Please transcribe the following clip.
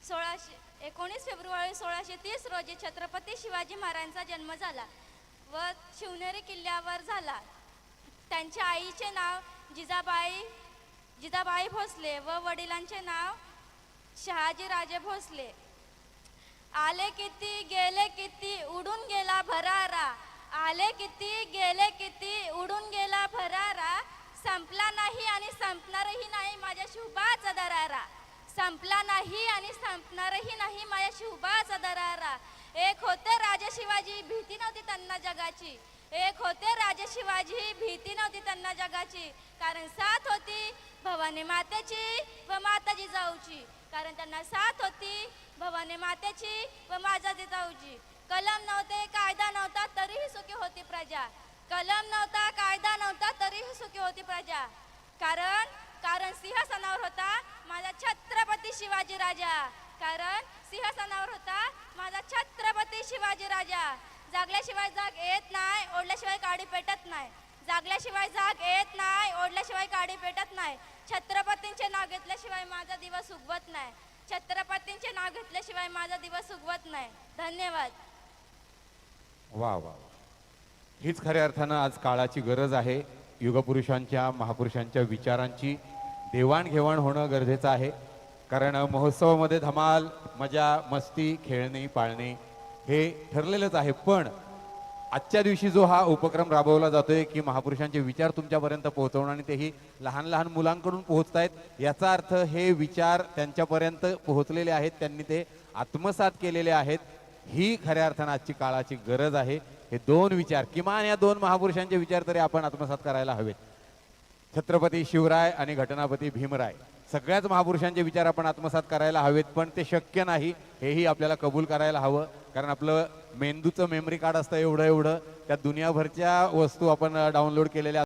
19 February 1630 रोजी छत्रपती शिवाजी महाराजांचा जन्म झाला व शिवनेरी किल्ल्यावर झाला. त्यांच्या आईचे नाव जिजाबाई भोसले व वडिलांचे नाव शहाजीराजे भोसले. आले किती गेले किती उडून गेला भरारा, आले किती गेले किती उडून गेला भरारा, संपला नाही आणि संपणारही नाही माझ्या शिवबाचा दरारा, संपला नाही आणि संपणारही नाही माझ्या शिवबाचा दरारा. एक होते राजे शिवाजी, भीती नव्हती त्यांना जगाची, एक होते राजे शिवाजी, भीती नव्हती त्यांना जगाची, कारण साथ होती भवानी मातेची व माता जिजाऊची, कारण त्यांना साथ होती भवानी मातेची व माता जिजाऊची. कलम नव्हते कायदा नव्हता तरीही सुखी होती प्रजा, कलम नव्हता कायदा नव्हता तरीही सुखी होती प्रजा, कारण सिंहासनावर होता माझा छत्रपती शिवाजी राजा, कारण सिंहासनावर होता माझा छत्रपती शिवाजी राजा. जागल्याशिवाय जाग येत नाही, ओढल्याशिवाय काडी पेटत नाही, जागल्याशिवाय जाग येत नाही, ओढल्याशिवाय काडी पेटत नाही. छत्रपतींचे नाव घेतल्याशिवाय माझा दिवस उगवत नाही, छत्रपतींचे नाव घेतल्याशिवाय माझा दिवस उगवत नाही. धन्यवाद. वा वा, हीच खऱ्या अर्थानं आज काळाची गरज आहे. युगपुरुषांच्या महापुरुषांच्या विचारांची देवाणघेवाण होणं गरजेचं आहे. कारण महोत्सवामध्ये धमाल, मजा, मस्ती, खेळणे, पाळणे हे ठरलेलंच आहे. पण आजच्या दिवशी जो हा उपक्रम राबवला जातोय की महापुरुषांचे विचार तुमच्यापर्यंत पोहोचवणं आणि तेही लहान लहान मुलांकडून पोहोचतायत, याचा अर्थ हे विचार त्यांच्यापर्यंत पोहोचलेले आहेत, त्यांनी ते आत्मसात केलेले आहेत. ही खऱ्या अर्थानं आजची काळाची गरज आहे. हे दोन विचार, किमान या दोन महापुरुषांचे विचार तरी आपण आत्मसात करायला हवेत. छत्रपती शिवराय आणि घटनापती भीमराय, सगळ्याच महापुरुषांचे विचार आपण आत्मसात करायला हवेत, पण ते शक्य नाही हेही आपल्याला कबूल करायला हवं. कारण आपलं मेंदूचं मेमरी कार्ड असतं एवढं, त्यात दुनियाभरच्या वस्तू आपण डाउनलोड केलेल्या